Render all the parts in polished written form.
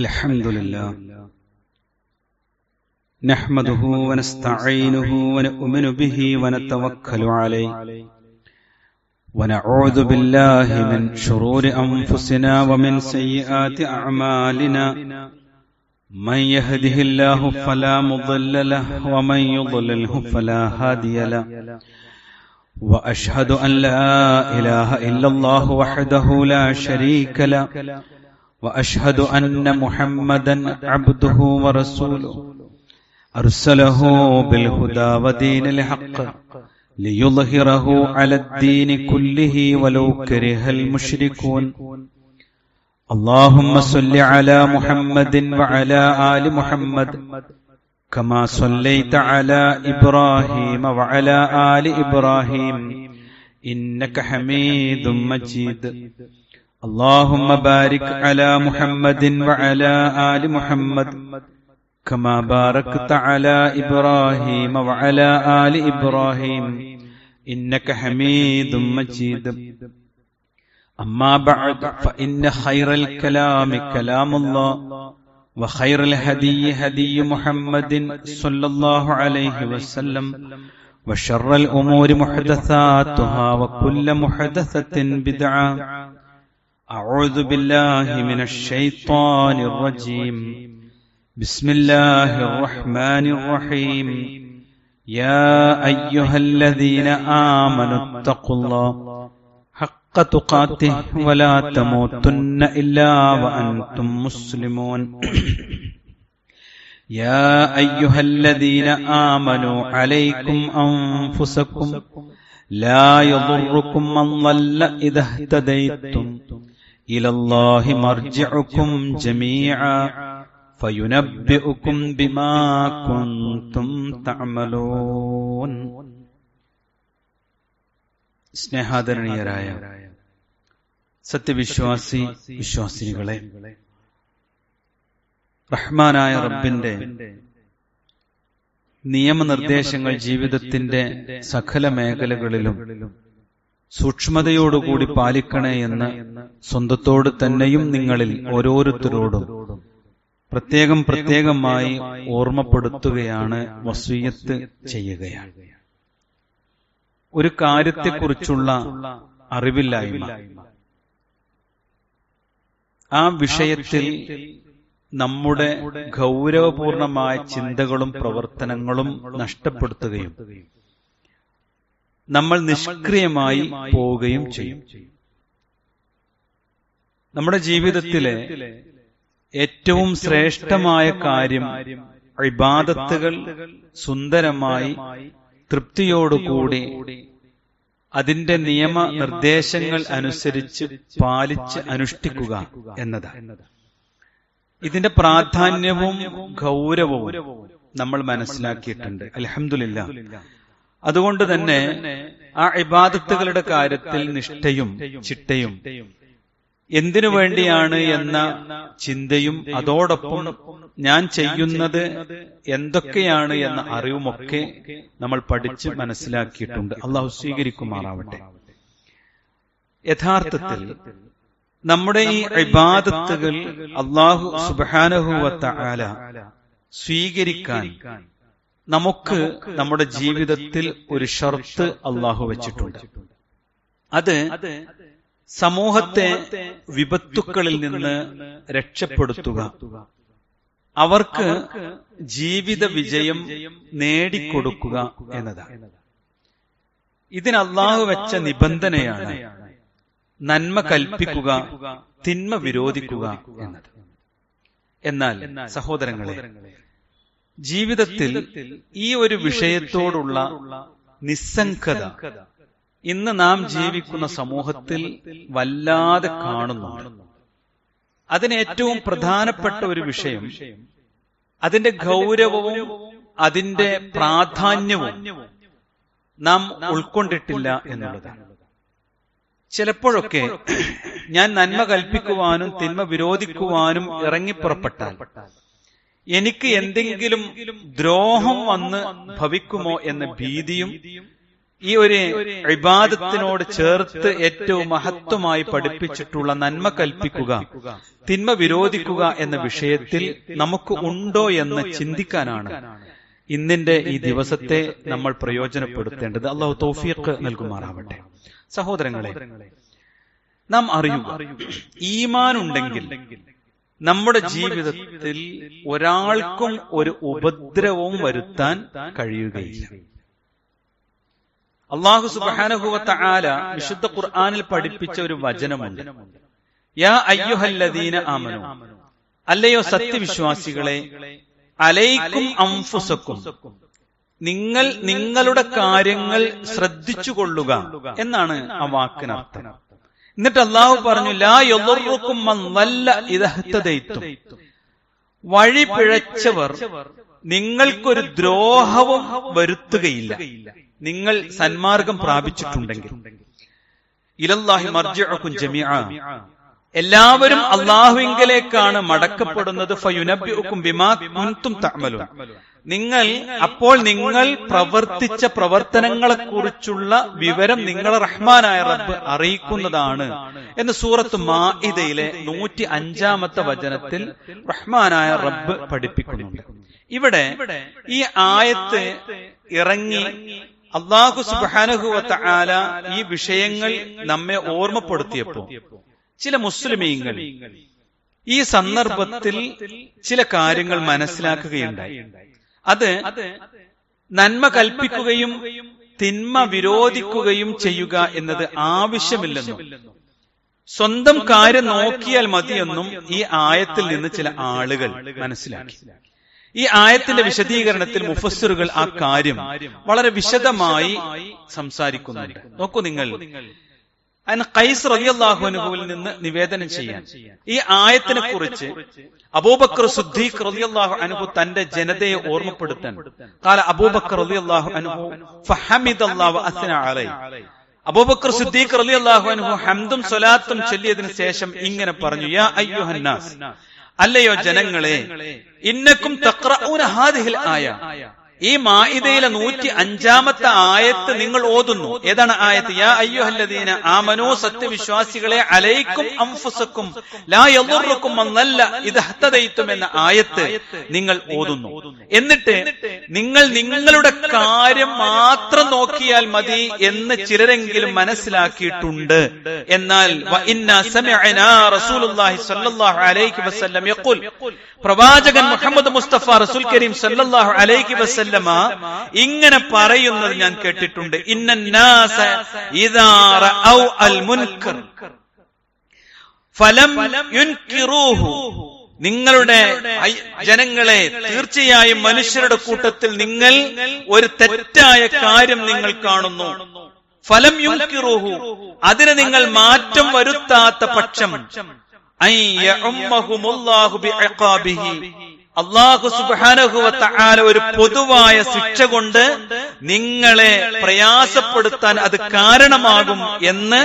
الحمد لله نحمده ونستعينه ونؤمن به ونتوكل عليه ونعوذ بالله من شرور أنفسنا ومن سيئات أعمالنا من يهده الله فلا مضل له ومن يضلله فلا هادي له وأشهد أن لا إله إلا الله وحده لا شريك له وأشهد أن محمدا عبده ورسوله أرسله بالهدى ودين الحق ليظهره على الدين كله ولو كره المشركون اللهم صل على محمد وعلى آل محمد كما صليت على إبراهيم وعلى آل إبراهيم إنك حميد مجيد اللهم بارك على محمد وعلى آل محمد كما باركت على إبراهيم وعلى آل إبراهيم إنك حميد مجيد أما بعد فإن خير الكلام كلام الله وخير الهدي هدي محمد صلى الله عليه وسلم وشر الأمور محدثاتها وكل محدثة بدعة أعوذ بالله من الشيطان الرجيم بسم الله الرحمن الرحيم يا أيها الذين آمنوا اتقوا الله حق تقاته ولا تموتن إلا وأنتم مسلمون يا أيها الذين آمنوا عليكم أنفسكم لا يضركم من ضل إذا اهتديتم إلى الله مرجعكم جميعا فينبئكم بما كنتم تعملون. സ്നേഹാദരണീയരായ സത്യവിശ്വാസി വിശ്വാസിനികളെ, റഹ്മാനായ റബ്ബിന്റെ നിയമനിർദ്ദേശങ്ങൾ ജീവിതത്തിന്റെ സകല മേഖലകളിലും സൂക്ഷ്മതയോടുകൂടി പാലിക്കണേ എന്ന് സ്വന്തത്തോട് തന്നെയും നിങ്ങളിൽ ഓരോരുത്തരോടും പ്രത്യേകമായി ഓർമ്മപ്പെടുത്തുകയാണ്, വസിയ്യത്ത് ചെയ്യുകയാണ്. ഒരു കാര്യത്തെക്കുറിച്ചുള്ള അറിവില്ലായ്മ, ആ വിഷയത്തിൽ നമ്മുടെ ഗൗരവപൂർണമായ ചിന്തകളും പ്രവർത്തനങ്ങളും നഷ്ടപ്പെടുത്തുകയും നമ്മൾ നിഷ്ക്രിയമായി പോവുകയും ചെയ്യും. നമ്മുടെ ജീവിതത്തിലെ ഏറ്റവും ശ്രേഷ്ഠമായ കാര്യം ഇബാദത്തുകൾ സുന്ദരമായി തൃപ്തിയോടുകൂടി അതിന്റെ നിയമനിർദ്ദേശങ്ങൾ അനുസരിച്ച് പാലിച്ച് അനുഷ്ഠിക്കുക എന്നതാണ്. ഇതിന്റെ പ്രാധാന്യവും ഗൗരവവും നമ്മൾ മനസ്സിലാക്കിയിട്ടുണ്ട്, അൽഹംദുലില്ലാഹ്. അതുകൊണ്ട് തന്നെ ആ ഇബാദത്തുകളുടെ കാര്യത്തിൽ നിഷ്ഠയും ചിട്ടയും എന്തിനു വേണ്ടിയാണ് എന്ന ചിന്തയും അതോടൊപ്പം ഞാൻ ചെയ്യുന്നത് എന്തൊക്കെയാണ് എന്ന അറിവുമൊക്കെ നമ്മൾ പഠിച്ച് മനസ്സിലാക്കിയിട്ടുണ്ട്. അള്ളാഹു സ്വീകരിക്കുമാറാവട്ടെ. യഥാർത്ഥത്തിൽ നമ്മുടെ ഈ ഇബാദത്തുകൾ അല്ലാഹു സുബ്ഹാനഹു വ തആല സ്വീകരിക്കാൻ നമുക്ക് നമ്മുടെ ജീവിതത്തിൽ ഒരു ഷർത്ത് അല്ലാഹു വെച്ചിട്ടുണ്ട്. അത് സമൂഹത്തെ വിപത്തുക്കളിൽ നിന്ന് രക്ഷപ്പെടുത്തുക, അവർക്ക് ജീവിത വിജയം നേടിക്കൊടുക്കുക എന്നതാണ്. ഇതിന് അല്ലാഹു വെച്ച നിബന്ധനയാണ് നന്മ കൽപ്പിക്കുക, തിന്മ വിരോധിക്കുക എന്നത്. എന്നാൽ സഹോദരങ്ങളെ, ജീവിതത്തിൽ ഈ ഒരു വിഷയത്തോടുള്ള നിസ്സംഗത ഇന്ന് നാം ജീവിക്കുന്ന സമൂഹത്തിൽ വല്ലാതെ കാണുന്നുണ്ട്. അതിന് ഏറ്റവും പ്രധാനപ്പെട്ട ഒരു വിഷയം അതിന്റെ ഗൗരവവും അതിന്റെ പ്രാധാന്യവും നാം ഉൾക്കൊണ്ടിട്ടില്ല എന്നുള്ളതാണ്. ചിലപ്പോഴൊക്കെ ഞാൻ നന്മ കൽപ്പിക്കുവാനും തിന്മ വിരോധിക്കുവാനും ഇറങ്ങിപ്പുറപ്പെട്ടാൽ എനിക്ക് എന്തെങ്കിലും ദ്രോഹം വന്ന് ഭവിക്കുമോ എന്ന ഭീതിയും ഈ ഒരു ഇബാദത്തിനോട് ചേർത്ത് ഏറ്റവും മഹത്വമായി പഠിപ്പിച്ചിട്ടുള്ള നന്മ കൽപ്പിക്കുക, തിന്മ വിരോധിക്കുക എന്ന വിഷയത്തിൽ നമുക്ക് ഉണ്ടോ എന്ന് ചിന്തിക്കാനാണ് ഇന്നിന്റെ ഈ ദിവസത്തെ നമ്മൾ പ്രയോജനപ്പെടുത്തേണ്ടത്. അല്ലാഹു തൗഫീഖ് നൽകുമാറാവട്ടെ. സഹോദരങ്ങളെ, നാം അറിയുക, ഈമാൻ ഉണ്ടെങ്കിൽ നമ്മുടെ ജീവിതത്തിൽ ഒരാൾക്കും ഒരു ഉപദ്രവവും വരുത്താൻ കഴിയുകയില്ല. അല്ലാഹു സുബ്ഹാനഹു വ തആല വിശുദ്ധ ഖുർആനിൽ പഠിപ്പിച്ച ഒരു വചനമുണ്ട്. യാ അയ്യുഹല്ലദീന ആമനൂ, അല്ലയോ സത്യവിശ്വാസികളെ, അലൈക്കും അൻഫുസക്കും, നിങ്ങൾ നിങ്ങളുടെ കാര്യങ്ങൾ ശ്രദ്ധിച്ചുകൊള്ളുക എന്നാണ് ആ വാക്കിനർത്ഥം. എന്നിട്ട് അല്ലാഹു പറഞ്ഞു, ലാ യദുറുക്കും മൻ ളല്ല ഇദാ ഹതദൈതും, വഴി പിഴച്ചവർ നിങ്ങൾക്കൊരു ദ്രോഹവും വരുത്തുകയില്ല നിങ്ങൾ സന്മാർഗം പ്രാപിച്ചിട്ടുണ്ടെങ്കിൽ. ഇലല്ലാഹി മർജിഉകും ജമീഅ, എല്ലാവരും അല്ലാഹുവിങ്കലേക്കാണ് മടക്കപ്പെടുന്നത്. ഫയുനബ്ബിഉകും ബിമാ കുൻതും തഅമലൂൻ, അപ്പോൾ നിങ്ങൾ പ്രവർത്തിച്ച പ്രവർത്തനങ്ങളെക്കുറിച്ചുള്ള വിവരം നിങ്ങളെ റഹ്മാനായ റബ്ബ് അറിയിക്കുന്നതാണ് എന്ന് സൂറത്ത് മാഇദയിലെ 105-ാമത്തെ വചനത്തിൽ റഹ്മാനായ റബ്ബ് പഠിപ്പിക്കുന്നുണ്ട്. ഇവിടെ ഈ ആയത്ത് ഇറങ്ങി അല്ലാഹു സുബ്ഹാനഹു വ തആല ഈ വിഷയങ്ങൾ നമ്മെ ഓർമ്മപ്പെടുത്തിയപ്പോൾ ചില മുസ്ലിമീങ്ങൾ ഈ സന്ദർഭത്തിൽ ചില കാര്യങ്ങൾ മനസ്സിലാക്കുകയുണ്ടായി. അത് നന്മ കൽപ്പിക്കുകയും തിന്മ വിരോധിക്കുകയും ചെയ്യുക എന്നത് ആവശ്യമില്ലെന്നും സ്വന്തം കാര്യം നോക്കിയാൽ മതിയെന്നും ഈ ആയത്തിൽ നിന്ന് ചില ആളുകൾ മനസ്സിലാക്കി. ഈ ആയത്തിന്റെ വിശദീകരണത്തിൽ മുഫസ്സിറുകൾ ആ കാര്യം വളരെ വിശദമായി സംസാരിക്കുന്നുണ്ട്. നോക്കൂ, നിങ്ങൾ ഖൈസ് റളിയല്ലാഹു അൻഹുവിൽ നിന്ന് നിവേദനം ചെയ്യാൻ ഈ ആയത്തിനെ കുറിച്ച് അബൂബക്കർ സിദ്ദീഖ് റളിയല്ലാഹു അൻഹു തന്റെ ജനതയെ ഓർമ്മപ്പെടുത്താൻ ഖാല അബൂബക്കർ റളിയല്ലാഹു അൻഹു ഫഹമിദല്ലാഹു വഅസ്ന അലൈഹി, അബൂബക്കർ സിദ്ദീഖ് റളിയല്ലാഹു അൻഹു ഹംദും സ്വലാത്തും ചൊല്ലിയതിനു ശേഷം ഇങ്ങനെ പറഞ്ഞു, യാ അയ്യുഹന്നാസ്, അല്ലയോ ജനങ്ങളെ, ഇന്നക്കും തഖ്റഊന ഹാദിഹിൽ ആയ, ഈ മാഇദയിലെ 105-ാമത്തെ ആയത്ത് നിങ്ങൾ ഓതുന്നു. ഏതാണ് ആയത്ത്? യാ അയ്യുഹല്ലദീന ആമനൂ, സത്യവിശ്വാസികളെ, അലൈക്കും അൻഫുസക്കും ലാ യദുറുക്കും മൻ ളല്ല ഇദാ ഹതദൈതും എന്ന ആയത്ത് നിങ്ങൾ ഓതുന്നു. എന്നിട്ട് നിങ്ങൾ നിങ്ങളുടെ കാര്യം മാത്രം നോക്കിയാൽ മതി എന്ന് ചിലരെങ്കിലും മനസ്സിലാക്കിയിട്ടുണ്ട്. എന്നാൽ വ ഇന്നാ സമിഅനാ റസൂലുള്ളാഹി സ്വല്ലല്ലാഹു അലൈഹി വസല്ലം യഖൂൽ, പ്രവാചകൻ മുഹമ്മദ് മുസ്തഫ റസൂൽ കരീം സല്ലല്ലാഹു അലൈഹി വസല്ലമ ഇങ്ങനെ പറയുന്നത് ഞാൻ കേട്ടിട്ടുണ്ട്. ഇന്നന്നാസ ഇദാ റഔ അൽ മുൻകർ ഫലം യുൻകിറൂഹു, നിങ്ങളുടെ ജനങ്ങളെ, തീർച്ചയായും മനുഷ്യരുടെ കൂട്ടത്തിൽ നിങ്ങൾ ഒരു തെറ്റായ കാര്യം നിങ്ങൾ കാണുന്നു. ഫലം യുൻകിറൂഹു, അതിനെ നിങ്ങൾ മാറ്റം വരുത്താത്ത പക്ഷം അല്ലാഹു സുബ്ഹാനഹു വ തആല ഒരു പൊതുവായ ശിക്ഷ കൊണ്ട് നിങ്ങളെ പ്രയാസപ്പെടുത്താൻ അത് കാരണമാകും എന്ന്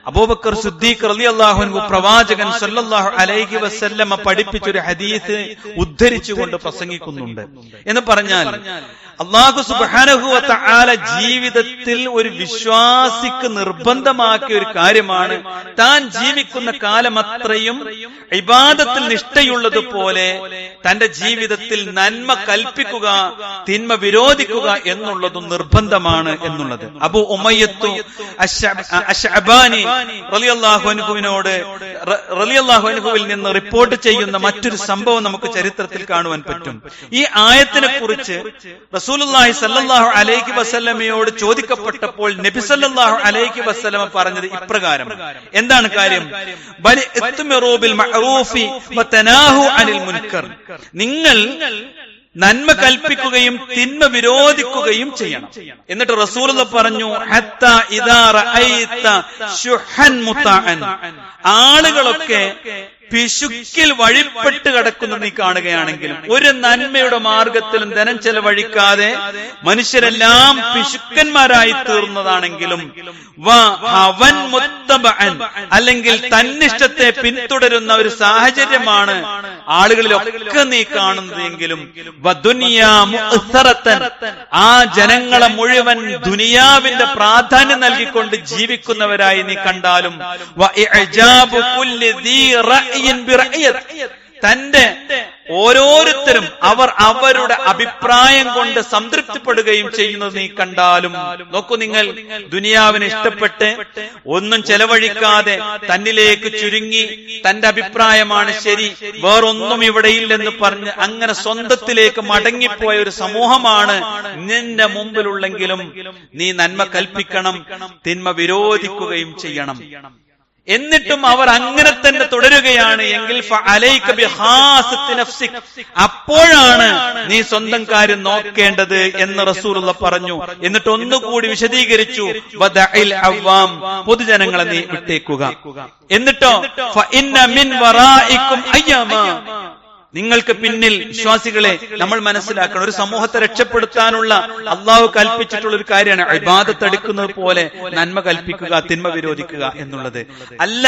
അബൂബക്കർ സിദ്ദീഖ് റളിയല്ലാഹു അൻഹു പ്രവാചകൻ സല്ലല്ലാഹു അലൈഹി വസല്ലമ പഠിപ്പിച്ചൊരു ഹദീസ് ഉദ്ധരിച്ചുകൊണ്ട് പ്രസംഗിക്കുന്നുണ്ട്. എന്ന് പറഞ്ഞാൽ അല്ലാഹു സുബ്ഹാനഹു വ തആല ജീവിതത്തിൽ ഒരു വിശ്വാസിക്ക് നിർബന്ധമാക്കിയ ഒരു കാര്യമാണ് താൻ ജീവിക്കുന്ന കാലമത്രയും ഇബാദത്തിൽ നിഷ്ഠയുള്ളതുപോലെ തന്റെ ജീവിതത്തിൽ നന്മ കൽപ്പിക്കുക, തിന്മ വിരോധിക്കുക എന്നുള്ളതും നിർബന്ധമാണ് എന്നുള്ളത്. അബൂ ഉമയ്യത്തു അശ്അബാനി റളിയല്ലാഹു അൻഹുവിൽ നിന്ന് റിപ്പോർട്ട് ചെയ്യുന്ന മറ്റൊരു സംഭവം നമുക്ക് ചരിത്രത്തിൽ കാണുവാൻ പറ്റും. ഈ ആയത്തിനെ കുറിച്ച് റസൂലുള്ളാഹി സ്വല്ലല്ലാഹു അലൈഹി വസല്ലമയോട് ചോദിക്കപ്പെട്ടപ്പോൾ നബി സല്ലല്ലാഹു അലൈഹി വസല്ലമ പറഞ്ഞത് ഇപ്രകാരം. എന്താണ് കാര്യം? ബൽ ഇത്മിറൂ ബിൽ മഅറൂഫി വതനാഹു അനിൽ മുൻകർ, നിങ്ങൾ നന്മ കൽപ്പിക്കുകയും തിന്മ വിരോധിക്കുകയും ചെയ്യണം. എന്നിട്ട് റസൂലുള്ളാഹി പറഞ്ഞു, ഹത്താ ഇദാ റഅയ്ത ശുഹൻ മുതഅൻ, ആളുകളൊക്കെ പിശുക്കിൽ വഴിപ്പെട്ട് കിടക്കുന്ന നീ കാണുകയാണെങ്കിലും, ഒരു നന്മയുടെ മാർഗത്തിലും ധനം ചെലവഴിക്കാതെ മനുഷ്യരെല്ലാം പിശുക്കന്മാരായി തീർന്നതാണെങ്കിലും, അല്ലെങ്കിൽ തന്നിഷ്ടത്തെ പിന്തുടരുന്ന ഒരു സാഹചര്യമാണ് ആളുകളിലൊക്കെ നീ കാണുന്നതെങ്കിലും, ആ ജനങ്ങളെ മുഴുവൻ ദുനിയാവിന്റെ പ്രാധാന്യം നൽകിക്കൊണ്ട് ജീവിക്കുന്നവരായി നീ കണ്ടാലും, തന്റെ ഓരോരുത്തരും അവർ അവരുടെ അഭിപ്രായം കൊണ്ട് സംതൃപ്തിപ്പെടുകയും ചെയ്യുന്നത് നീ കണ്ടാലും, നോക്കൂ നിങ്ങൾ, ദുനിയാവിനെ ഇഷ്ടപ്പെട്ട് ഒന്നും ചെലവഴിക്കാതെ തന്നിലേക്ക് ചുരുങ്ങി തന്റെ അഭിപ്രായമാണ് ശരി, വേറൊന്നും ഇവിടെയില്ലെന്ന് പറഞ്ഞ് അങ്ങനെ സ്വന്തത്തിലേക്ക് മടങ്ങിപ്പോയ ഒരു സമൂഹമാണ് നിന്റെ മുമ്പിലുള്ളെങ്കിലും നീ നന്മ കൽപ്പിക്കണം, തിന്മ വിരോധിക്കുകയും ചെയ്യണം. എന്നിട്ടും അവർ അങ്ങനെ തന്നെ തുടരുകയാണ് എങ്കിൽ അപ്പോഴാണ് നീ സ്വന്തം കാര്യം നോക്കേണ്ടത് എന്ന് റസൂലുള്ള പറഞ്ഞു. എന്നിട്ട് ഒന്നുകൂടി വിശദീകരിച്ചു, പൊതുജനങ്ങളെ നീ വിട്ടേക്കുക. എന്നിട്ടോ നിങ്ങൾക്ക് പിന്നിൽ വിശ്വാസികളെ നമ്മൾ മനസ്സിലാക്കണം, ഒരു സമൂഹത്തെ രക്ഷപ്പെടുത്താനുള്ള അള്ളാഹു കൽപ്പിച്ചിട്ടുള്ള ഒരു കാര്യമാണ് ഇബാദത്ത് എടുക്കുന്നത് പോലെ നന്മ കൽപ്പിക്കുക, തിന്മ വിരോധിക്കുക എന്നുള്ളത്. അല്ല,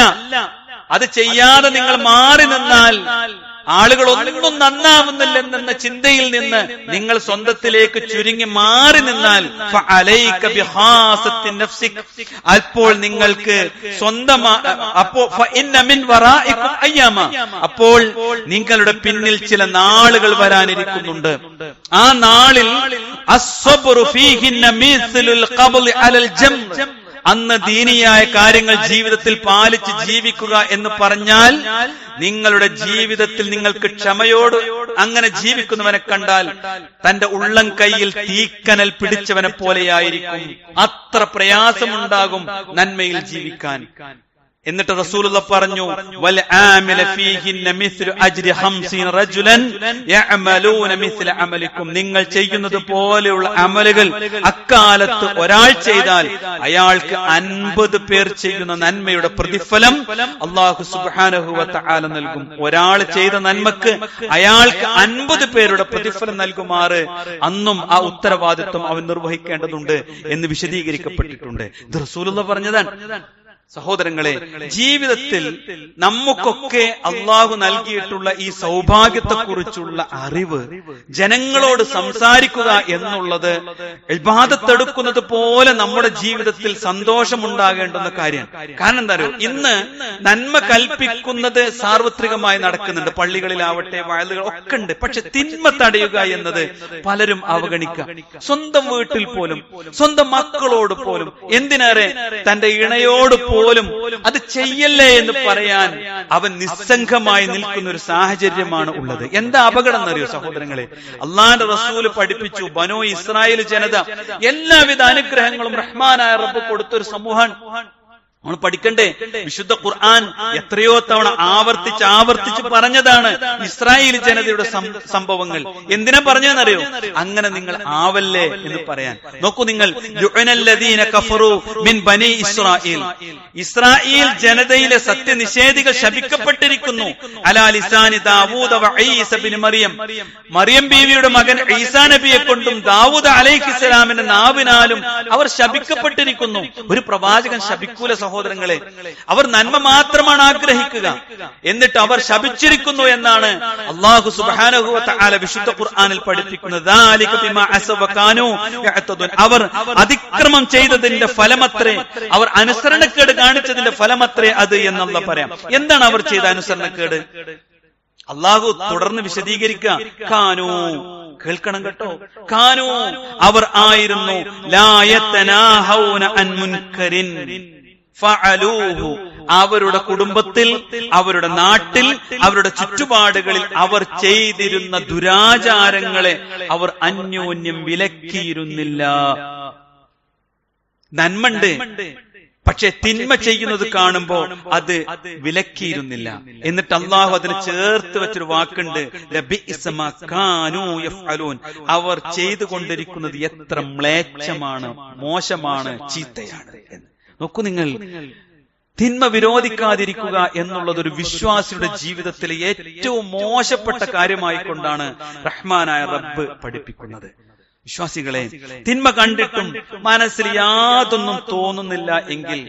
അത് ചെയ്യാതെ നിങ്ങൾ മാറി നിന്നാൽ ആളുകൾ ഒന്നും നന്നാവുന്നില്ലെന്ന ചിന്തയിൽ നിന്ന് നിങ്ങൾ സ്വന്തത്തിലേക്ക് ചുരുങ്ങി മാറി നിന്നാൽ അപ്പോൾ നിങ്ങൾക്ക് അപ്പോൾ നിങ്ങളുടെ പിന്നിൽ ചില നാളുകൾ വരാനിരിക്കുന്നുണ്ട്. ആ നാളിൽ അന്ന് ദീനിയായ കാര്യങ്ങൾ ജീവിതത്തിൽ പാലിച്ച് ജീവിക്കുക എന്ന് പറഞ്ഞാൽ, നിങ്ങളുടെ ജീവിതത്തിൽ നിങ്ങൾക്ക് ക്ഷമയോട് അങ്ങനെ ജീവിക്കുന്നവനെ കണ്ടാൽ തന്റെ ഉള്ളം കൈയിൽ തീക്കനൽ പിടിച്ചവനെ പോലെയായിരിക്കും. അത്ര പ്രയാസമുണ്ടാകും നന്മയിൽ ജീവിക്കാൻ. എന്നിട്ട് റസൂലുള്ള പറഞ്ഞു, വൽ ആമില ഫീഹിന്ന മിസ്ലു അജ്രി 50 റജുലൻ യഅമലൂന മിസ്ല അമലിക്കും. നിങ്ങൾ ചെയ്യുന്നത് പോലെയുള്ള അമലുകൾ അക്കാലത്ത് ഒരാൾ ചെയ്താൽ അയാൾക്ക് 50 പേർ ചെയ്യുന്ന നന്മയുടെ പ്രതിഫലം അല്ലാഹു സുബ്ഹാനഹു വ തആല നൽകും. ഒരാൾ ചെയ്ത നന്മക്ക് അയാൾക്ക് 50 പേരുടെ പ്രതിഫലം നൽകുമാറ് അന്നും ആ ഉത്തരവാദിത്വം അവൻ നിർവഹിക്കേണ്ടതുണ്ട് എന്ന് വിശദീകരിക്കപ്പെട്ടിട്ടുണ്ട്. ഇത് റസൂലുള്ള പറഞ്ഞതാണ്. സഹോദരങ്ങളെ, ജീവിതത്തിൽ നമുക്കൊക്കെ അള്ളാഹു നൽകിയിട്ടുള്ള ഈ സൗഭാഗ്യത്തെക്കുറിച്ചുള്ള അറിവ് ജനങ്ങളോട് സംസാരിക്കുക എന്നുള്ളത് ഇബാദത്തെടുക്കുന്നത് പോലെ നമ്മുടെ ജീവിതത്തിൽ സന്തോഷമുണ്ടാകേണ്ടുന്ന കാര്യമാണ്. കാരണം എന്താ അറിയോ, ഇന്ന് നന്മ കൽപ്പിക്കുന്നത് സാർവത്രികമായി നടക്കുന്നുണ്ട്, പള്ളികളിലാവട്ടെ വയലുകൾ ഒക്കെ ഉണ്ട്. പക്ഷെ തിന്മ തടയുക എന്നത് പലരും അവഗണിക്കുക. സ്വന്തം വീട്ടിൽ പോലും, സ്വന്തം മക്കളോട് പോലും, എന്തിനേറെ തന്റെ ഇണയോട് പോലും അത് ചെയ്യല്ലേ എന്ന് പറയാൻ അവൻ നിസ്സംഗമായി നിൽക്കുന്ന ഒരു സാഹചര്യമാണ് ഉള്ളത്. എന്താ അപകടം എന്നറിയോ സഹോദരങ്ങളെ? അള്ളാന്റെ റസൂല് പഠിപ്പിച്ചു, ബനൂ ഇസ്രായേൽ ജനത എല്ലാവിധ അനുഗ്രഹങ്ങളും റഹ്മാനായ റബ്ബ് കൊടുത്തൊരു സമൂഹം. നമ്മൾ പഠിക്കണ്ടേ? വിശുദ്ധ ഖുർആൻ എത്രയോ തവണ ആവർത്തിച്ച് പറഞ്ഞതാണ് ഇസ്രായേൽ ജനതയുടെ സംഭവങ്ങൾ. എന്തിനാ പറഞ്ഞതെന്നറിയോ? അങ്ങനെ നിങ്ങൾ ആവല്ലേ എന്ന് പറയാൻ. നോക്കൂ നിങ്ങൾ, ലുഅനല്ലദീന കഫറു മിൻ ബനി ഇസ്രായേൽ, ഇസ്രായേൽ ജനതയിലെ സത്യനിഷേധികൾ ശപിക്കപ്പെട്ടിരിക്കുന്നു. അലാ ലിസാനി ദാവൂദ വ ഈസ ബിൻ മറിയം, മറിയം ബീവിയുടെ മകൻ ഈസാ നബിയെ കൊണ്ടും ദാവൂദ് അലൈഹിസ്സലാമിന്റെ നാവിനാലും അവർ ശപിക്കപ്പെട്ടിരിക്കുന്നു. ഒരു പ്രവാചകൻ ശപിക്കൂല സഹോദരങ്ങളെ. അവർ നന്മ മാത്രമാണ് ആഗ്രഹിക്കുക, എന്നിട്ട് അവർ ശപിച്ചിരിക്കുന്നു എന്നാണ് അല്ലാഹു സുബ്ഹാനഹു വ തആല വിശുദ്ധ ഖുർആനിൽ പഠിപ്പിക്കുന്നത്. ദാലിക ബിമാ അസവ കാനൂ യഅതദുൻ, അവർ അതിക്രമം ചെയ്തതിന്റെ ഫലമത്രേ, അവർ അനുസരണക്കേട് കാണിച്ചതിന്റെ ഫലമത്രേ അത് എന്നല്ല പറയാം. എന്താണ് അവർ ചെയ്ത അനുസരണക്കേട്? അല്ലാഹു തുടർന്ന് വിശദീകരിക്കുക. കാനൂ, കേൾക്കണം കേട്ടോ, കാനൂ, അവർ ആയിരുന്നു, ലാ യതനാഹൗന അൻ മുൻകരിൻ ഫഅലൂഹു, അവരുടെ കുടുംബത്തിൽ, അവരുടെ നാട്ടിൽ, അവരുടെ ചുറ്റുപാടുകളിൽ അവർ ചെയ്തിരുന്ന ദുരാചാരങ്ങളെ അവർ അന്യോന്യം വിലക്കിയിരുന്നില്ല. നന്മണ്ട്, പക്ഷെ തിന്മ ചെയ്യുന്നത് കാണുമ്പോ അത് വിലക്കിയിരുന്നില്ല. എന്നിട്ട് അള്ളാഹു അതിന് ചേർത്ത് വെച്ചൊരു വാക്കുണ്ട്, അവർ ചെയ്തുകൊണ്ടിരിക്കുന്നത് എത്ര മ്ലേച്ഛമാണ്, മോശമാണ്, ചീത്തയാണ് എന്ന്. നോക്കൂ നിങ്ങൾ, തിന്മ വിരോധിക്കാതിരിക്കുക എന്നുള്ളത് ഒരു വിശ്വാസിയുടെ ജീവിതത്തിലെ ഏറ്റവും മോശപ്പെട്ട കാര്യമായിക്കൊണ്ടാണ് റഹ്മാനായ റബ്ബ് പഠിപ്പിക്കുന്നത്. വിശ്വാസികളെ, തിന്മ കണ്ടിട്ടും മനസ്സിൽ യാതൊന്നും തോന്നുന്നില്ല എങ്കിൽ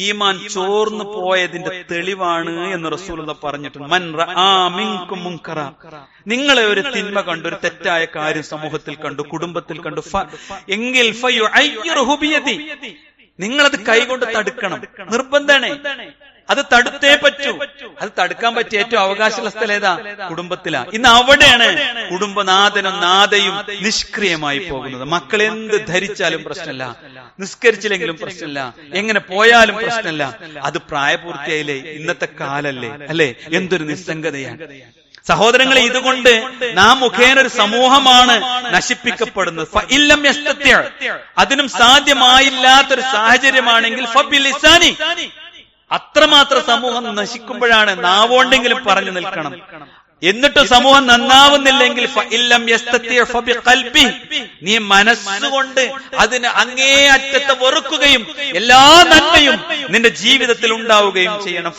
ഈമാൻ ചോർന്നു പോയതിന്റെ തെളിവാണ് എന്ന് റസൂലുള്ളാഹി പറഞ്ഞിട്ടുണ്ട്. മൻ റആ മിൻകും മുൻകറ, നിങ്ങളെ ഒരു തിന്മ കണ്ടു, ഒരു തെറ്റായ കാര്യം സമൂഹത്തിൽ കണ്ടു, കുടുംബത്തിൽ കണ്ടു, എങ്കിൽ ഫയുഅയ്യിറുഹു ബിയദി, നിങ്ങളത് കൈകൊണ്ട് തടുക്കണം, നിർബന്ധമാണ്. അത് തടുത്തേ പറ്റൂ. അത് തടുക്കാൻ പറ്റിയ ഏറ്റവും അവകാശമുള്ള സ്ഥലം ഏതാ? കുടുംബത്തിലാ. ഇന്ന് അവിടെയാണ് കുടുംബനാഥനും നാഥയും നിഷ്ക്രിയമായി പോകുന്നത്. മക്കൾ എന്ത് ധരിച്ചാലും പ്രശ്നമില്ല, നിസ്കരിച്ചില്ലെങ്കിലും പ്രശ്നമില്ല, എങ്ങനെ പോയാലും പ്രശ്നമില്ല. അത് പ്രായപൂർത്തിയായില്ലേ, ഇന്നത്തെ കാലല്ലേ, അല്ലെ? എന്തൊരു നിസ്സംഗതയാണ് സഹോദരങ്ങളെ. ഇതുകൊണ്ട് നാം മുഖേന ഒരു സമൂഹമാണ് നശിപ്പിക്കപ്പെടുന്നത്. അതിനും സാധ്യമായില്ലാത്തൊരു സാഹചര്യമാണെങ്കിൽ ഫബിലിസാനി, അത്രമാത്രം സമൂഹം നശിക്കുമ്പോഴാണ് നാവോണ്ടെങ്കിലും പറഞ്ഞു നിൽക്കണം. എന്നിട്ട് സമൂഹം നന്നാവുന്നില്ലെങ്കിൽ നീ മനസ്സുകൊണ്ട് അതിന് അങ്ങേയറ്റത്തെ വെറുക്കുകയും എല്ലാ നന്മയും നിന്റെ ജീവിതത്തിൽ ഉണ്ടാവുകയും ചെയ്യണം.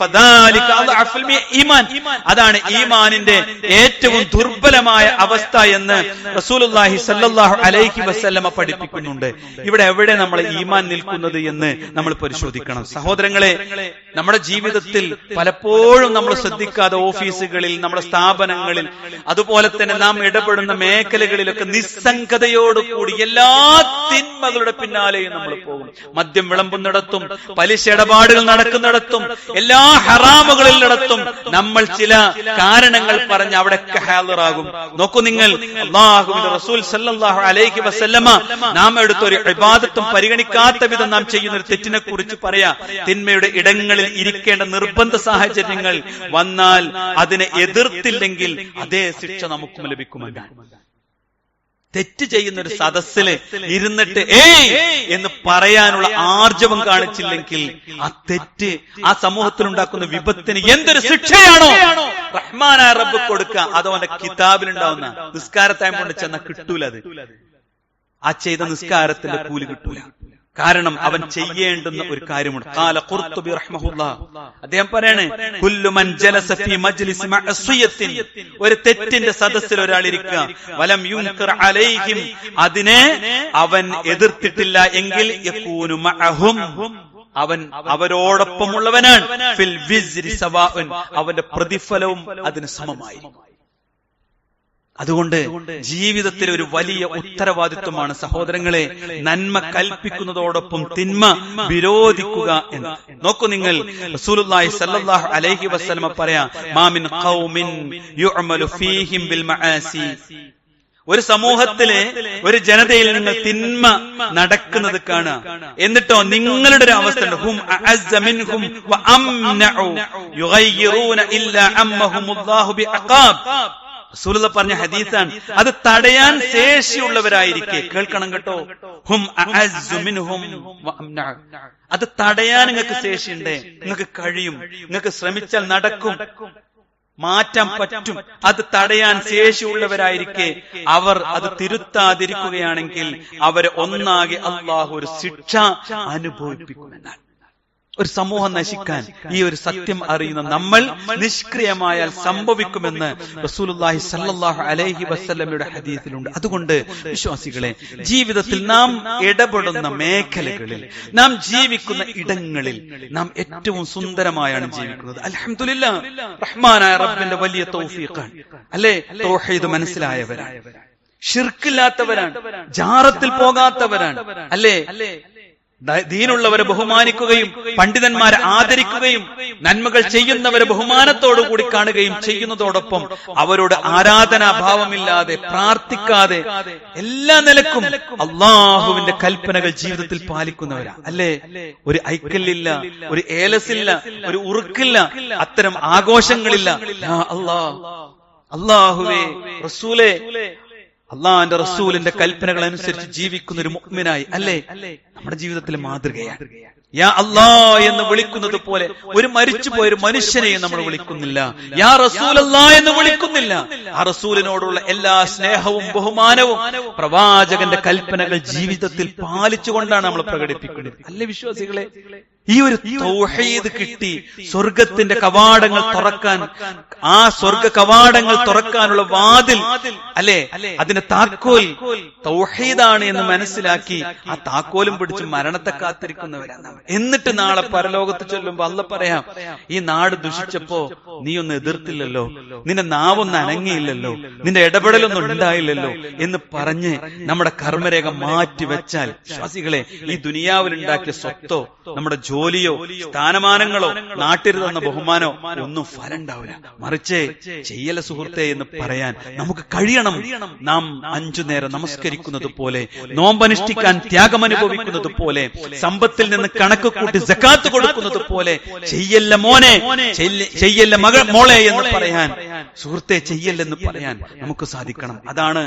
അതാണ് ഈമാനിന്റെ ഏറ്റവും ദുർബലമായ അവസ്ഥ എന്ന് റസൂലുള്ളാഹി സ്വല്ലല്ലാഹു അലൈഹി വസല്ലമ പഠിപ്പിക്കുന്നുണ്ട്. ഇവിടെ എവിടെ നമ്മൾ ഈമാൻ നിൽക്കുന്നത് എന്ന് നമ്മൾ പരിശോധിക്കണം. സഹോദരങ്ങളെ, നമ്മുടെ ജീവിതത്തിൽ പലപ്പോഴും നമ്മൾ ശ്രദ്ധിക്കാതെ ഓഫീസുകളിൽ, നമ്മുടെ സ്ഥാപനങ്ങളിൽ, അതുപോലെ തന്നെ നാം ഇടപെടുന്ന മേഖലകളിലൊക്കെ നിസ്സംഗതയോടുകൂടി എല്ലാ തിന്മകളുടെ പിന്നാലെയും നമ്മൾ പോകും. മദ്യം വിളമ്പുന്നിടത്തും, പലിശ ഇടപാടുകൾ നടക്കുന്നിടത്തും, എല്ലാ ഹറാമുകളിലിടത്തും നമ്മൾ ചില കാരണങ്ങൾ പറഞ്ഞ് അവിടെയൊക്കെ ഹാളിറാകും. നോക്കൂ നിങ്ങൾ, അല്ലാഹുവിന്റെ റസൂൽ സല്ലല്ലാഹു അലൈഹി വസല്ലമ നാം എടുത്തൊരു ഇബാദത്തും പരിഗണിക്കാത്ത വിധം നാം ചെയ്യുന്ന ഒരു തെറ്റിനെ കുറിച്ച് പറയാ. തിന്മയുടെ ഇടങ്ങളിൽ ഇരിക്കേണ്ട നിർബന്ധ സാഹചര്യങ്ങൾ വന്നാൽ അതിനെ എതിർത്തില്ലെങ്കിൽ അതേ ശിക്ഷ നമുക്കും ലഭിക്കുമെന്നാണ്. തെറ്റ് ചെയ്യുന്ന ഒരു സദസ്സിൽ ഇരുന്നിട്ട് എന്ന് പറയാനുള്ള ആർജവം കാണിച്ചില്ലെങ്കിൽ ആ തെറ്റ് ആ സമൂഹത്തിൽ ഉണ്ടാക്കുന്ന വിപത്തിന് എന്തൊരു ശിക്ഷയാണോ റഹ്മാനായ റബ്ബ് കൊടുക്കുക, അത് അവന്റെ കിതാബിലുണ്ടാവുന്ന നിസ്കാരത്തായം കൊണ്ട് ചെന്ന കിട്ടൂല. അത് ആ ചെയ്ത നിസ്കാരത്തിന്റെ കൂലി കിട്ടൂല. കാരണം അവൻ ചെയ്യേണ്ടുന്ന ഒരു കാര്യമുണ്ട്. ഖാല ഖുർത്തുബി റഹ്മഹുല്ലാഹ്, അദ്ദേഹം പറയാണ്, കുല്ലു മൻ ജലസ ഫീ മജ്ലിസ് മഅസിയത്തിൻ, ഒരു തെറ്റിന്റെ സദസ്സിൽ ഒരാൾ ഇരിക്കുക, വലം യുൻകർ അലൈഹിം, അതിനെ അവൻ എതിർത്തിട്ടില്ല എങ്കിൽ യകൂനു മഅഹും, അവൻ അവരോടൊപ്പമുള്ളവനാണ്. ഫിൽ വിസ്രി സവാഉൻ, അവന്റെ പ്രതിഫലവും അതിന് സമമായി. അതുകൊണ്ട് ജീവിതത്തിലെ ഒരു വലിയ ഉത്തരവാദിത്വമാണ് സഹോദരങ്ങളെ നന്മ കൽപ്പിക്കുന്നതോടൊപ്പം തിന്മ വിരോധിക്കുക എന്ന്. നോക്കൂ നിങ്ങൾ, റസൂലുള്ളാഹി സ്വല്ലല്ലാഹു അലൈഹി വസല്ലമ പറയാ, മാ മിൻ ഖൗമിൻ യുഅമലു ഫീഹിം ബിൽ മആസി, ഒരു സമൂഹത്തിലെ ഒരു ജനതയിൽ നിങ്ങൾ തിന്മ നടക്കുന്നത് കാണുക, എന്നിട്ടോ നിങ്ങളുടെ ഒരു അവസ്ഥ ഉണ്ട്, ഹും അഅസ്സ മിൻഹും വ അംനഉ യുഗയ്യിറൂന ഇല്ലാ അമ്മഹുമുല്ലാഹു ബിഅഖാബ്. റസൂലുള്ളാഹി പറഞ്ഞ ഹദീസാണ്. അത് തടയാൻ ശേഷിയുള്ളവരായിരിക്കെ, കേൾക്കണം കേട്ടോ, ഹും അഅസ്സു മിൻഹും വ അംനഉ, അത് തടയാൻ നിങ്ങൾക്ക് ശേഷിയുണ്ട്, നിങ്ങൾക്ക് കഴിയും, നിങ്ങൾക്ക് ശ്രമിച്ചാൽ നടക്കും, മാറ്റാൻ പറ്റും. അത് തടയാൻ ശേഷിയുള്ളവരായിരിക്കെ അവർ അത് തിരുത്താതിരിക്കുകയാണെങ്കിൽ അവരെ ഒന്നാകെ അല്ലാഹു ഒരു ശിക്ഷ അനുഭവിപ്പിക്കുമെന്നാണ്. ഒരു സമൂഹം നശിക്കാൻ ഈ ഒരു സത്യം അറിയുന്ന നമ്മൾ നിഷ്ക്രിയമായാൽ സംഭവിക്കുമെന്ന് റസൂലുള്ളാഹി സ്വല്ലല്ലാഹു അലൈഹി വസല്ലമയുടെ ഹദീസിലുണ്ട്. അതുകൊണ്ട് വിശ്വാസികളെ, ജീവിതത്തിൽ നാം ഇടപെടുന്ന മേഖലകളിൽ, നാം ജീവിക്കുന്ന ഇടങ്ങളിൽ നാം ഏറ്റവും സുന്ദരമായാണ് ജീവിക്കുന്നത്. അൽഹംദുലില്ലാഹ്, റഹ്മാനായ റബ്ബിന്റെ വലിയ തൗഫീഖാണ്, അല്ലേ? തൗഹീദ് മനസ്സിലായവരാണ്, ശിർക്കില്ലാത്തവരാണ്, ജാറത്തിൽ പോകാത്തവരാണ്, അല്ലേ? ദീനുള്ളവരെ ബഹുമാനിക്കുകയും പണ്ഡിതന്മാരെ ആദരിക്കുകയും നന്മകൾ ചെയ്യുന്നവരെ ബഹുമാനത്തോടുകൂടി കാണുകയും ചെയ്യുന്നതോടൊപ്പം അവരോട് ആരാധനാഭാവമില്ലാതെ പ്രാർത്ഥിക്കാതെ എല്ലാ നിലക്കും അള്ളാഹുവിന്റെ കൽപ്പനകൾ ജീവിതത്തിൽ പാലിക്കുന്നവരാ, അല്ലേ? ഒരു ഐക്കല്ലില്ല, ഒരു ഏലസില്ല, ഒരു ഉറുക്കില്ല, അത്തരം ആഘോഷങ്ങളില്ല. അല്ലാഹുവേ, റസൂലേ, അള്ളാന്റെ റസൂലിന്റെ കൽപ്പനകൾ അനുസരിച്ച് ജീവിക്കുന്ന ഒരു മുഅ്മിനായി, അല്ലേ, നമ്മുടെ ജീവിതത്തിലെ മാതൃകയാണ്. യാ അല്ലാ എന്ന് വിളിക്കുന്നത് പോലെ ഒരു മരിച്ചുപോയ ഒരു മനുഷ്യനെയും നമ്മൾ വിളിക്കുന്നില്ല. യാ റസൂലല്ലാ എന്ന് വിളിക്കുന്നില്ല. ആ റസൂലിനോടുള്ള എല്ലാ സ്നേഹവും ബഹുമാനവും പ്രവാചകന്റെ കൽപ്പനകൾ ജീവിതത്തിൽ പാലിച്ചുകൊണ്ടാണ് നമ്മൾ പ്രകടിപ്പിക്കുന്നത്, അല്ലേ വിശ്വാസികളെ? ഈ ഒരു തൗഹീദ് കിട്ടി സ്വർഗത്തിന്റെ കവാടങ്ങൾ തുറക്കാൻ, ആ സ്വർഗ കവാടങ്ങൾ തുറക്കാനുള്ള വാതിൽ അല്ലെ, അതിന്റെ താക്കോൽ തൗഹീദാണ് എന്ന് മനസ്സിലാക്കി ആ താക്കോലും പിടിച്ച് മരണത്തെ കാത്തിരിക്കുന്നവരാണ്. എന്നിട്ട് നാളെ പരലോകത്ത് ചൊല്ലുമ്പോ അള്ളാഹ് പറയാം, ഈ നാട് ദുഷിച്ചപ്പോ നീ ഒന്ന് എതിർത്തില്ലല്ലോ, നിന്റെ നാവൊന്നും അനങ്ങിയില്ലല്ലോ, നിന്റെ ഇടപെടലൊന്നും ഉണ്ടായില്ലല്ലോ എന്ന് പറഞ്ഞ് നമ്മുടെ കർമ്മരേഖ മാറ്റി വെച്ചാൽ വിശ്വാസികളെ, ഈ ദുനിയാവിൽ ഉണ്ടാക്കിയ സ്വത്തോ നമ്മുടെ ജോലിയോ സ്ഥാനമാനങ്ങളോ നാട്ടിൽ തന്ന ബഹുമാനോ ഒന്നും ഫലം ഉണ്ടാവില്ല. മറിച്ച് ചെയ്യല സുഹൃത്തെ എന്ന് പറയാൻ നമുക്ക് കഴിയണം. നാം 5 നേരം നമസ്കരിക്കുന്നത് പോലെ, നോമ്പനുഷ്ഠിക്കാൻ ത്യാഗമനുഭവിക്കുന്നത് പോലെ, സമ്പത്തിൽ നിന്ന് കണക്ക് കൂട്ടി സക്കാത്ത് കൊടുക്കുന്നത് പോലെ ചെയ്യല്ല മോനെ, ചെയ്യല്ല മോളെ എന്ന് പറയാൻ, സുഹൃത്തെ ചെയ്യല്ലെന്ന് പറയാൻ നമുക്ക് സാധിക്കണം. അതാണ്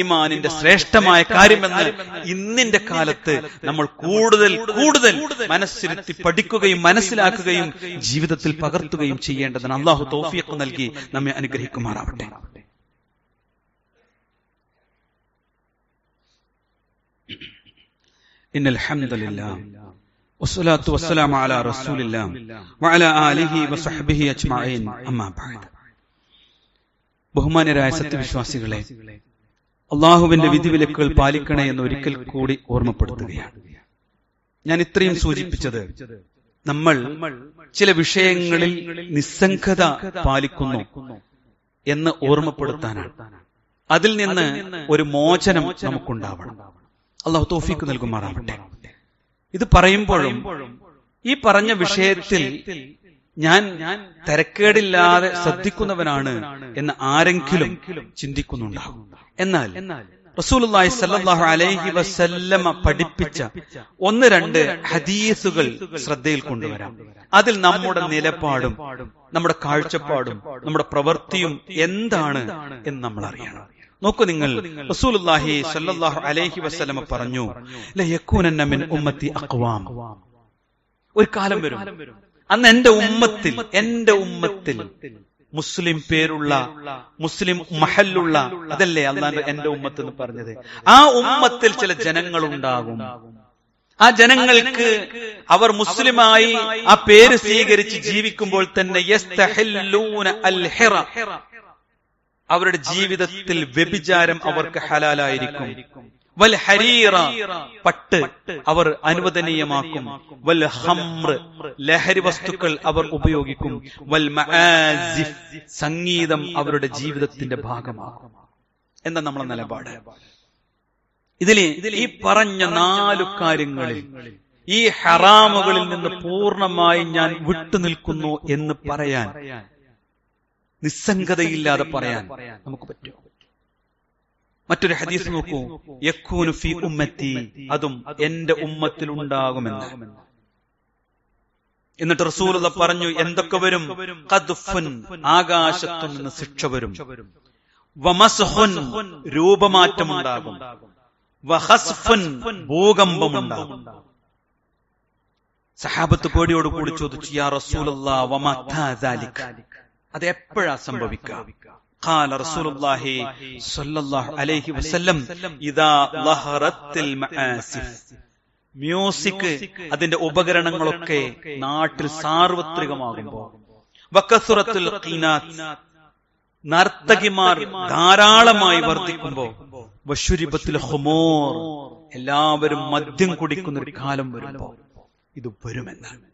ഈമാനിന്റെ ശ്രേഷ്ഠമായ കാര്യമെന്ന് ഇന്നിന്റെ കാലത്ത് നമ്മൾ കൂടുതൽ കൂടുതൽ മനസ്സിരുത്തി പഠിക്കുകയും മനസ്സിലാക്കുകയും ജീവിതത്തിൽ പകർത്തുകയും ചെയ്യേണ്ടതാണ്. അള്ളാഹു തൗഫീഖ് നൽകി നമ്മെ അനുഗ്രഹിക്കുമാറാവട്ടെ. ഇന്നൽ ഹംദുലില്ലാഹ് വസ്സലാത്തു വസ്സലാമു അലാ റസൂലില്ലാഹ് വഅലാ ആലിഹി വസഹ്ബിഹി അജ്മഈൻ. അമ്മാ ബഅദ്. ബഹുമാന്യരായ സത്യവിശ്വാസികളെ, അള്ളാഹുവിന്റെ വിധിവിലക്കുകൾ പാലിക്കണേ എന്ന് ഒരിക്കൽ കൂടി ഓർമ്മപ്പെടുത്തുകയാണ്. ഞാൻ ഇത്രയും സൂചിപ്പിച്ചത് നമ്മൾ ചില വിഷയങ്ങളിൽ നിസ്സംഗത പാലിക്കുന്നു എന്ന് ഓർമ്മപ്പെടുത്താനാണ്. അതിൽ നിന്ന് ഒരു മോചനം നമുക്കുണ്ടാവണം. അള്ളാഹു തൗഫീഖ് നൽകുമാറാവട്ടെ. ഇത് പറയുമ്പോഴും ഈ പറഞ്ഞ വിഷയത്തിൽ ഞാൻ തരക്കേടില്ലാതെ ശ്രദ്ധിക്കുന്നവനാണ് എന്ന് ആരെങ്കിലും ചിന്തിക്കുന്നുണ്ടാകും. എന്നാൽ റസൂലുള്ളാഹി സ്വല്ലല്ലാഹു അലൈഹി വസല്ലമ പഠിപ്പിച്ച 1-2 ഹദീസുകൾ ശ്രദ്ധയിൽ കൊണ്ടുവരാം. അതിൽ നമ്മുടെ നിലപാടും നമ്മുടെ കാഴ്ചപ്പാടും നമ്മുടെ പ്രവൃത്തിയും എന്താണ് എന്ന് നമ്മൾ അറിയണം. നോക്കൂ നിങ്ങൾ, റസൂലുള്ളാഹി സ്വല്ലല്ലാഹു അലൈഹി വസല്ലമ പറഞ്ഞു, ലയകൂനന്ന മിൻ ഉമ്മത്തി അഖ്വാം. ഒരു കാലം വരും, അന്ന് എന്റെ ഉമ്മത്തിൽ മുസ്ലിം പേരുള്ള, മുസ്ലിം മഹല്ലുള്ള, അതല്ലേ അല്ലാണ്ട് എന്റെ ഉമ്മത്ത് എന്ന് പറഞ്ഞത്, ആ ഉമ്മത്തിൽ ചില ജനങ്ങൾ ഉണ്ടാകും. ആ ജനങ്ങൾക്ക് അവർ മുസ്ലിമായി ആ പേര് സ്വീകരിച്ച് ജീവിക്കുമ്പോൾ തന്നെ യസ്തഹില്ലൂന അൽ ഹിറ, അവരുടെ ജീവിതത്തിൽ വ്യഭിചാരം അവർക്ക് ഹലാലായിരിക്കും. വൽ ഹരീറ, പട്ട് അവർ അനുവദനീയമാക്കും. വൽ ഹംറ്, ലഹരി വസ്തുക്കൾ അവർ ഉപയോഗിക്കും. വൽ മആസിഫ്, സംഗീതം അവരുടെ ജീവിതത്തിന്റെ ഭാഗമാകും. എന്താ നമ്മളെ നിലപാട്? ഇതിൽ ഈ പറഞ്ഞ 4 കാര്യങ്ങളിൽ ഈ ഹറാമുകളിൽ നിന്ന് പൂർണ്ണമായി ഞാൻ വിട്ടുനിൽക്കുന്നു എന്ന് പറയാൻ, നിസ്സംഗതയില്ലാതെ പറയാൻ നമുക്ക് പറ്റുമോ? മറ്റൊരു ഹദീസ് നോക്കൂ, യകൂനു ഫീ ഉമ്മത്തി, അതും എന്റെ ഉമ്മത്തിൽ ഉണ്ടാകുമെന്ന്. എന്നിട്ട് റസൂലുള്ളാഹി പറഞ്ഞു എന്തൊക്കെ വരും? ഖദ്ഫുൻ, ആകാശത്തു നിന്ന് ശിക്ഷ വരും. വമസ്ഹുൻ, രൂപമാറ്റമുണ്ടാകും. വഖസ്ഫുൻ, ഭൂകമ്പമുണ്ടാകും. സഹാബത്ത് പേടിയോടുകൂടി ചോദിച്ചു, യാ റസൂലല്ലാഹ് വമതാ ദാലിക, അത് എപ്പോഴാ സംഭവിക്കുക? ഖാല റസൂലുള്ളാഹി സ്വല്ലല്ലാഹു അലൈഹി വസല്ലം, ഇദാ ലഹറത്തിൽ മആസിഫ്, മ്യൂസിക്, അതിന്റെ ഉപകരണങ്ങളൊക്കെ നാട്ടിൽ സാർവത്രികമാകുമ്പോൾ, വകസുറത്തുൽ ഖീനാത്ത്, നർത്തകിമാർ ധാരാളമായി വർദ്ധിക്കുമ്പോ, വശുരിബത്തുൽ ഖുമൂർ, എല്ലാവരും മദ്യം കുടിക്കുന്ന ഒരു കാലം വരുമ്പോ ഇത് വരുമെന്നാണ്.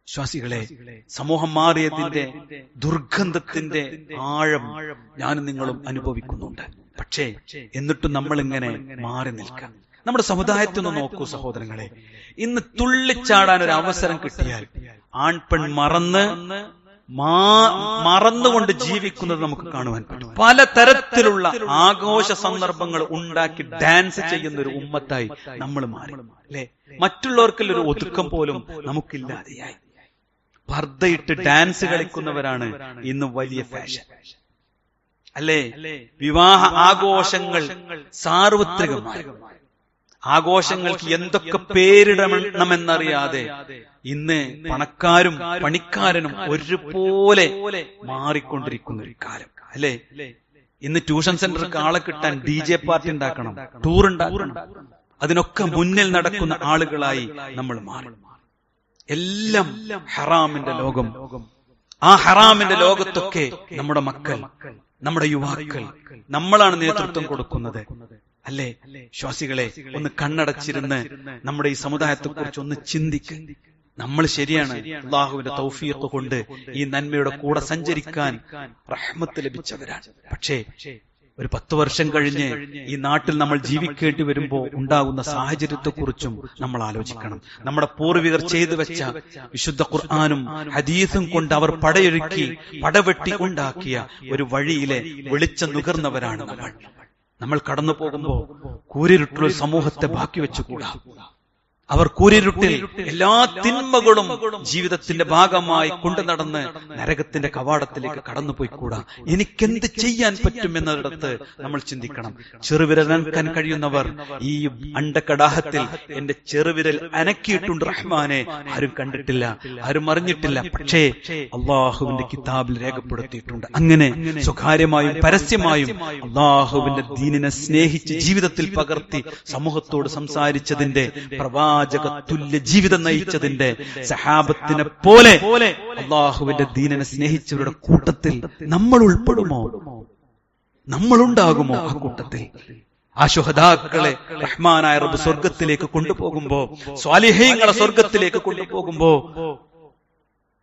വിശ്വാസികളെ, സമൂഹം മാറിയതിന്റെ ദുർഗന്ധത്തിന്റെ ആഴം ഞാനും നിങ്ങളും അനുഭവിക്കുന്നുണ്ട്. പക്ഷേ എന്നിട്ടും നമ്മൾ ഇങ്ങനെ മാറി നിൽക്കാം. നമ്മുടെ സമുദായത്തിൽ നിന്ന് നോക്കൂ സഹോദരങ്ങളെ, ഇന്ന് തുള്ളിച്ചാടാൻ ഒരു അവസരം കിട്ടിയാൽ ആൺപെൺ മറന്നുകൊണ്ട് ജീവിക്കുന്നത് നമുക്ക് കാണുവാൻ പറ്റും. പലതരത്തിലുള്ള ആഘോഷ സന്ദർഭങ്ങൾ ഉണ്ടാക്കി ഡാൻസ് ചെയ്യുന്ന ഒരു ഉമ്മത്തായി നമ്മൾ മാറി അല്ലെ. മറ്റുള്ളവർക്കുള്ളൊരു ഒതുക്കം പോലും നമുക്കില്ലാതെയായി. പർദ്ദയിട്ട് ഡാൻസ് കളിക്കുന്നവരാണ് ഇന്ന് വലിയ ഫാഷൻ അല്ലേ. വിവാഹ ആഘോഷങ്ങൾ സാർവത്രികമായി, ആഘോഷങ്ങൾക്ക് എന്തൊക്കെ പേരിടണമെന്നറിയാതെ ഇന്ന് പണക്കാരും പണിക്കാരനും ഒരുപോലെ മാറിക്കൊണ്ടിരിക്കുന്ന ഒരു കാലം അല്ലേ. ഇന്ന് ട്യൂഷൻ സെന്റർക്ക് ആളെ കിട്ടാൻ DJ പാർട്ടി ഉണ്ടാക്കണം, ടൂർ ഉണ്ടാക്കണം. അതിനൊക്കെ മുന്നിൽ നടക്കുന്ന ആളുകളായി നമ്മൾ മാറി. എല്ലാം ഹറാമിന്റെ ലോകം. ആ ഹറാമിന്റെ ലോകത്തൊക്കെ നമ്മുടെ മക്കൾ, നമ്മുടെ യുവാക്കൾ, നമ്മളാണ് നേതൃത്വം കൊടുക്കുന്നത്. അല്ലേ വിശ്വാസികളെ, ഒന്ന് കണ്ണടച്ചിരുന്ന് നമ്മുടെ ഈ സമുദായത്തെ കുറിച്ച് ഒന്ന് ചിന്തിക്കുക. നമ്മൾ ശരിയാണ്, അള്ളാഹുവിന്റെ തൗഫീഖ് കൊണ്ട് ഈ നന്മയുടെ കൂടെ സഞ്ചരിക്കാൻ റഹ്മത്ത് ലഭിച്ചവരാണ്. പക്ഷേ ഒരു 10 വർഷം കഴിഞ്ഞ് ഈ നാട്ടിൽ നമ്മൾ ജീവിക്കേണ്ടി വരുമ്പോൾ ഉണ്ടാകുന്ന സാഹചര്യത്തെക്കുറിച്ചും നമ്മൾ ആലോചിക്കണം. നമ്മുടെ പൂർവികർ ചെയ്തു വെച്ച വിശുദ്ധ ഖുർആനും ഹദീസും കൊണ്ട് അവർ പടയൊരുക്കി പടവെട്ടി ഉണ്ടാക്കിയ ഒരു വഴിയിലെ വെളിച്ചം നുകർന്നവരാണ് നമ്മൾ കടന്നു പോകുമ്പോൾ കൂരിരുട്ടുള്ള സമൂഹത്തെ ബാക്കി വെച്ചുകൂടാ. അവർ കൂരിരുട്ടിൽ എല്ലാ തിന്മകളും ജീവിതത്തിന്റെ ഭാഗമായി കൊണ്ടു നടന്ന് നരകത്തിന്റെ കവാടത്തിലേക്ക് കടന്നുപോയിക്കൂടാ. എനിക്കെന്ത് ചെയ്യാൻ പറ്റുമെന്നിടത്ത് നമ്മൾ ചിന്തിക്കണം. ചെറുവിരൽ അനക്കാൻ കഴിയുന്നവർ ഈ അണ്ടക്കടാഹത്തിൽ എന്റെ ചെറുവിരൽ അനക്കിയിട്ടുണ്ട് റഹ്മാനെ, ആരും കണ്ടിട്ടില്ല, ആരും അറിഞ്ഞിട്ടില്ല. പക്ഷേ അള്ളാഹുവിന്റെ കിതാബിൽ രേഖപ്പെടുത്തിയിട്ടുണ്ട്. അങ്ങനെ സ്വകാര്യമായും പരസ്യമായും അള്ളാഹുവിന്റെ ദീനിനെ സ്നേഹിച്ച് ജീവിതത്തിൽ പകർത്തി സമൂഹത്തോട് സംസാരിച്ചതിന്റെ തുല്യ ജീവിതം നയിച്ചതിന്റെ സഹാബത്തിനെ പോലെ അള്ളാഹുവിന്റെ ദീനിനെ സ്നേഹിച്ചവരുടെ കൂട്ടത്തിൽ നമ്മൾ ഉൾപ്പെടുമോ? നമ്മളുണ്ടാകുമോ ആ കൂട്ടത്തിൽ? ആ ശുഹദാക്കളെ റഹ്മാനായ റബ്ബ് സ്വർഗത്തിലേക്ക് കൊണ്ടുപോകുമ്പോ, സ്വാലിഹീങ്ങളെ സ്വർഗത്തിലേക്ക് കൊണ്ടുപോകുമ്പോ,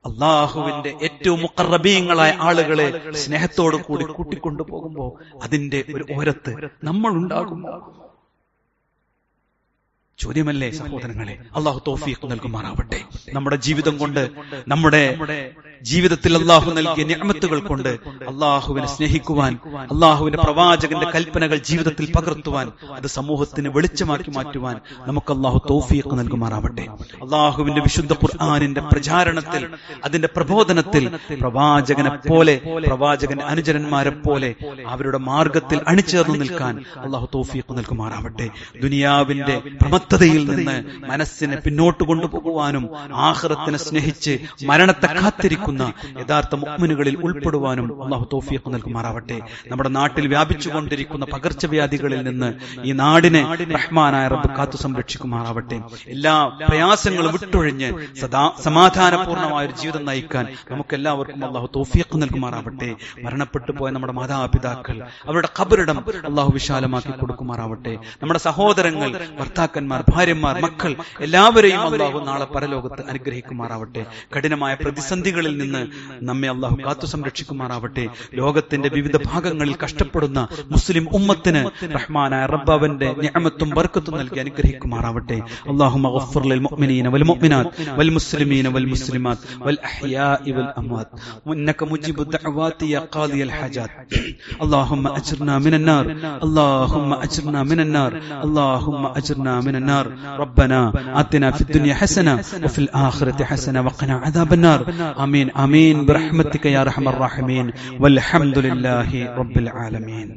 അള്ളാഹുവിന്റെ ഏറ്റവും മുഖറബീങ്ങളായ ആളുകളെ സ്നേഹത്തോടു കൂടി കൂട്ടിക്കൊണ്ടുപോകുമ്പോ അതിന്റെ ഒരു ഓരത്ത് നമ്മൾ ഉണ്ടാകുമോ? ചോദ്യമല്ലേ സഹോദരങ്ങളെ? അള്ളാഹു തൗഫീഖ് നൽകുമാറാവട്ടെ. നമ്മുടെ ജീവിതം കൊണ്ട്, നമ്മുടെ ജീവിതത്തിൽ അള്ളാഹു നൽകിയ നിഅമത്തുകൾ കൊണ്ട് അള്ളാഹുവിനെ സ്നേഹിക്കുവാൻ, അള്ളാഹുവിന്റെ പ്രവാചകന്റെ കൽപ്പനകൾ ജീവിതത്തിൽ പകർത്തുവാൻ, അത് സമൂഹത്തിന് വെളിച്ചമാക്കി മാറ്റുവാൻ നമുക്ക് അള്ളാഹു തൗഫീഖ് നൽകുമാറാവട്ടെ. അള്ളാഹുവിന്റെ വിശുദ്ധ ഖുർആനിന്റെ പ്രചാരണത്തിൽ, അതിന്റെ പ്രബോധനത്തിൽ പ്രവാചകനെ പോലെ, പ്രവാചകന്റെ അനുചരന്മാരെ പോലെ അവരുടെ മാർഗത്തിൽ അണിചേർന്നു നിൽക്കാൻ അള്ളാഹു തൗഫീഖ് നൽകുമാറാവട്ടെ. ദുനിയാവിന്റെ പ്രമത്തതയിൽ നിന്ന് മനസ്സിനെ പിന്നോട്ട് കൊണ്ടുപോകുവാനും ആഖിറത്തിനെ സ്നേഹിച്ച് മരണത്തെ കാത്തിരിക്കുന്ന യഥാർത്ഥ മുഅ്മിനുകളിൽ ഉൾപ്പെടുവാനും അല്ലാഹു തൗഫീഖ് നൽകുമാറാവട്ടെ. നമ്മുടെ നാട്ടിൽ വ്യാപിച്ചുകൊണ്ടിരിക്കുന്ന പകർച്ചവ്യാധികളിൽ നിന്ന് ഈ നാടിനെ റഹ്മാനായ റബ്ബ് കാത്തു സംരക്ഷിക്കുമാറാവട്ടെ. എല്ലാ പ്രയാസങ്ങളും വിട്ടൊഴിഞ്ഞ് സമാധാനപൂർണമായ ഒരു ജീവിതം നയിക്കാൻ നമുക്ക് എല്ലാവർക്കും അല്ലാഹു തൗഫീഖ് നൽകുമാറാവട്ടെ. മരണപ്പെട്ടു പോയ നമ്മുടെ മാതാപിതാക്കൾ, അവരുടെ ഖബറിടം അല്ലാഹു വിശാലമാക്കി കൊടുക്കുമാറാവട്ടെ. നമ്മുടെ സഹോദരങ്ങൾ, ഭർത്താക്കന്മാർ, ഭാര്യമാർ, മക്കൾ എല്ലാവരെയും അല്ലാഹു നാളെ പരലോകത്ത് അനുഗ്രഹിക്കുമാറാവട്ടെ. കഠിനമായ പ്രതിസന്ധികളിൽ നിന്ന് നമ്മെ അല്ലാഹു കാത്തു സംരക്ഷിക്കുമാറാവട്ടെ. ലോകത്തിന്റെ വിവിധ ഭാഗങ്ങളിൽ കഷ്ടപ്പെടുന്ന മുസ്ലിം ഉമ്മത്തിന് റഹ്മാനായ റബ്ബ് അവന്റെ നിഅമത്തും ബർക്കത്തും നൽകി അനുഗ്രഹിക്കുമാറാവട്ടെ. അല്ലാഹുമ്മ ഗഫിർ ലിൽ മുഅ്മിനീന വൽ മുഅ്മിനാത്ത് വൽ മുസ്ലിമീന വൽ മുസ്ലിമാത്ത് വൽ അഹ്യാഇ വൽ അംവാത്ത് ഇന്നക മുജീബു ദഅവാതി യാ ഖാദിയൽ ഹജാത്ത്. അല്ലാഹുമ്മ അജ്ർനാ മിനൻ നാർ, അല്ലാഹുമ്മ അജ്ർനാ മിനൻ നാർ, അല്ലാഹുമ്മ അജ്ർനാ മിനൻ النار. ربنا آتنا في الدنيا حسنة وفي الآخرة حسنة وقنا عذاب النار. آمين آمين برحمتك يا أرحم الراحمين والحمد لله رب العالمين.